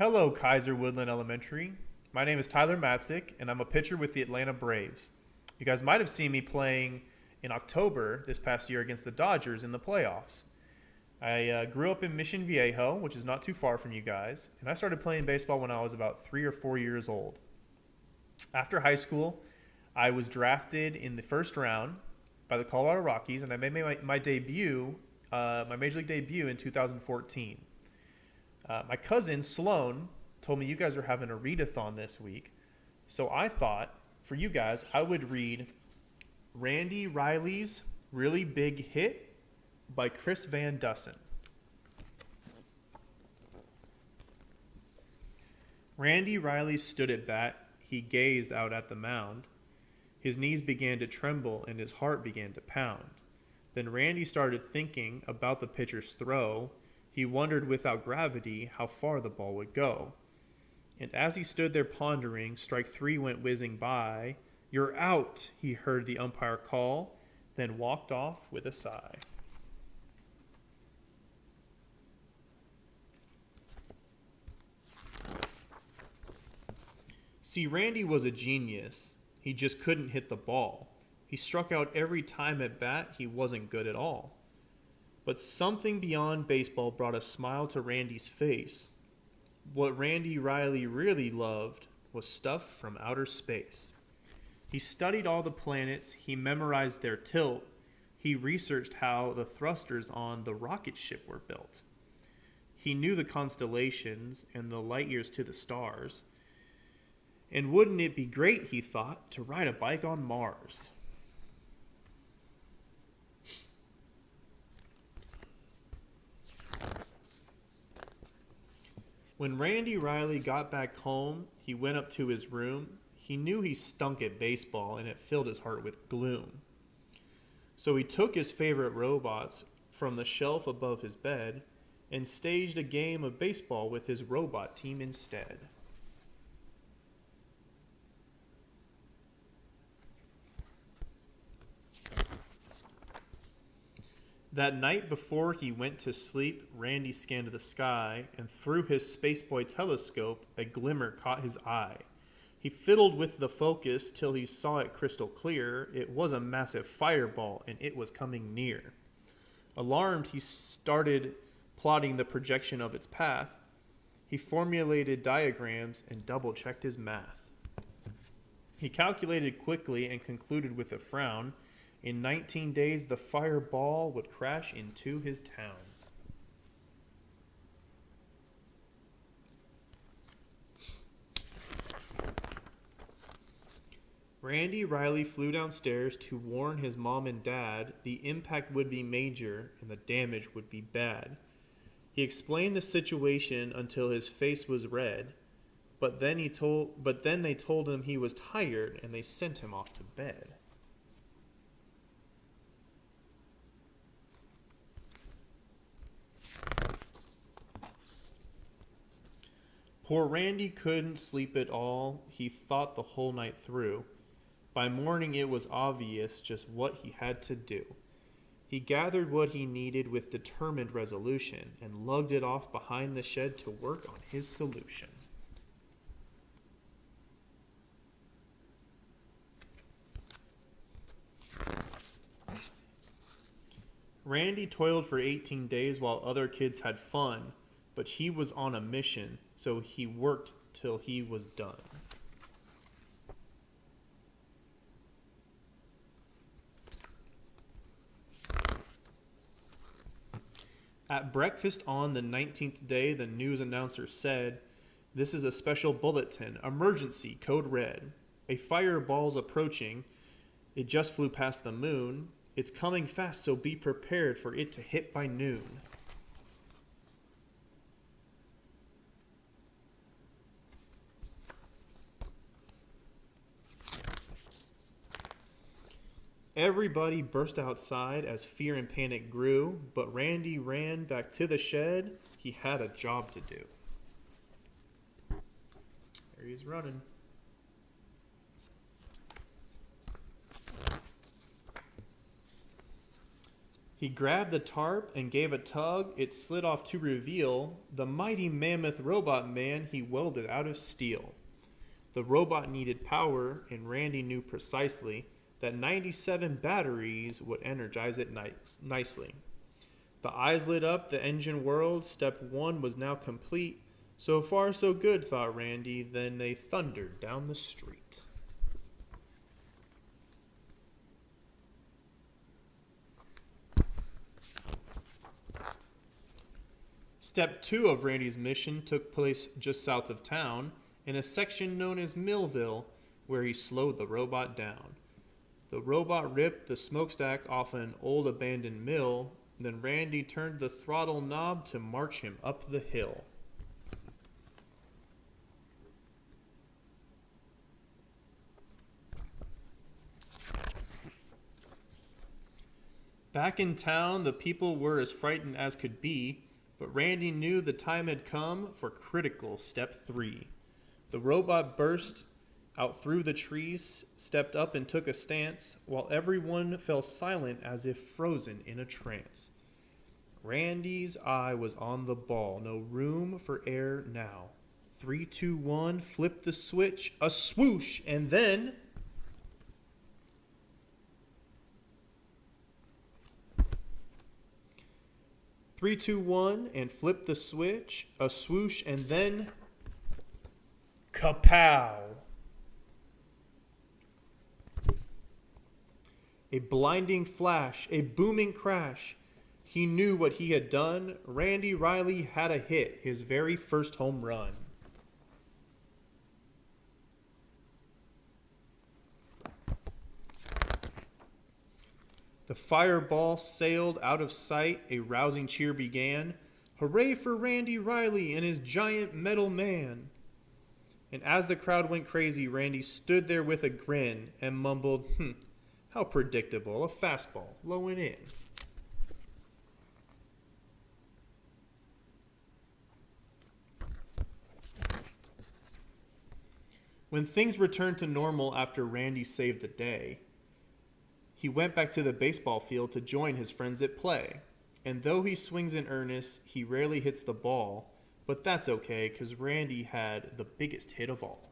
Hello, Kaiser Woodland Elementary. My name is Tyler Matzek, and I'm a pitcher with the Atlanta Braves. You guys might have seen me playing in October this past year against the Dodgers in the playoffs. I grew up in Mission Viejo, which is not too far from you guys, and I started playing baseball when I was about 3 or 4 years old. After high school, I was drafted in the first round by the Colorado Rockies, and I made my debut, my major league debut in 2014. My cousin Sloan told me you guys are having a read-a-thon this week, so I thought for you guys I would read Randy Riley's Really Big Hit by Chris Van Dusen. Randy Riley stood at bat. He gazed out at the mound. His knees began to tremble and his heart began to pound. Then Randy started thinking about the pitcher's throw. He wondered without gravity how far the ball would go. And as he stood there pondering, strike three went whizzing by. "You're out," he heard the umpire call, then walked off with a sigh. See, Randy was a genius. He just couldn't hit the ball. He struck out every time at bat. He wasn't good at all. But something beyond baseball brought a smile to Randy's face. What Randy Riley really loved was stuff from outer space. He studied all the planets. He memorized their tilt. He researched how the thrusters on the rocket ship were built. He knew the constellations and the light years to the stars. And wouldn't it be great, he thought, to ride a bike on Mars? When Randy Riley got back home, he went up to his room. He knew he stunk at baseball, and it filled his heart with gloom. So he took his favorite robots from the shelf above his bed and staged a game of baseball with his robot team instead. That night before he went to sleep, Randy scanned the sky, and through his Spaceboy telescope, a glimmer caught his eye. He fiddled with the focus till he saw it crystal clear. It was a massive fireball, and it was coming near. Alarmed, he started plotting the projection of its path. He formulated diagrams and double-checked his math. He calculated quickly and concluded with a frown. In 19 days, the fireball would crash into his town. Randy Riley flew downstairs to warn his mom and dad the impact would be major and the damage would be bad. He explained the situation until his face was red, but then they told him he was tired and they sent him off to bed. Poor Randy couldn't sleep at all. He thought the whole night through. By morning it was obvious just what he had to do. He gathered what he needed with determined resolution and lugged it off behind the shed to work on his solution. Randy toiled for 18 days while other kids had fun, but he was on a mission, so he worked till he was done. At breakfast on the 19th day, the news announcer said, "This is a special bulletin, emergency, code red. A fireball's approaching. It just flew past the moon. It's coming fast, so be prepared for it to hit by noon." Everybody burst outside as fear and panic grew, but Randy ran back to the shed. He had a job to do. There he's running. He grabbed the tarp and gave a tug. It slid off to reveal the mighty mammoth robot man he welded out of steel. The robot needed power, and Randy knew precisely that 97 batteries would energize it nicely. The eyes lit up, the engine whirled. Step 1 was now complete. So far, so good, thought Randy. Then they thundered down the street. Step 2 of Randy's mission took place just south of town, in a section known as Millville, where he slowed the robot down. The robot ripped the smokestack off an old abandoned mill. Then Randy turned the throttle knob to march him up the hill. Back in town, the people were as frightened as could be, but Randy knew the time had come for critical step 3. The robot burst out through the trees, stepped up and took a stance, while everyone fell silent as if frozen in a trance. Randy's eye was on the ball, no room for error now. 3, 2, 1, flip the switch, a swoosh, and then... 3, 2, 1, and flip the switch, a swoosh, and then... Kapow! A blinding flash, a booming crash. He knew what he had done. Randy Riley had a hit, his very first home run. The fireball sailed out of sight. A rousing cheer began. Hooray for Randy Riley and his giant metal man. And as the crowd went crazy, Randy stood there with a grin and mumbled, how predictable, a fastball, low and in. When things returned to normal after Randy saved the day, he went back to the baseball field to join his friends at play. And though he swings in earnest, he rarely hits the ball, but that's okay because Randy had the biggest hit of all.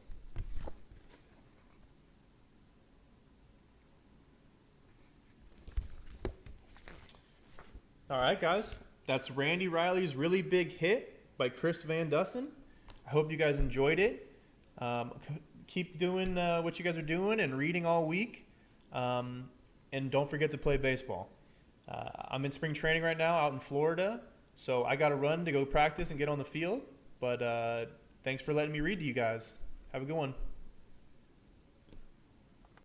All right, guys, that's Randy Riley's Really Big Hit by Chris Van Dusen. I hope you guys enjoyed it. Keep doing what you guys are doing and reading all week. And don't forget to play baseball. I'm in spring training right now out in Florida, so I got to run to go practice and get on the field. But thanks for letting me read to you guys. Have a good one.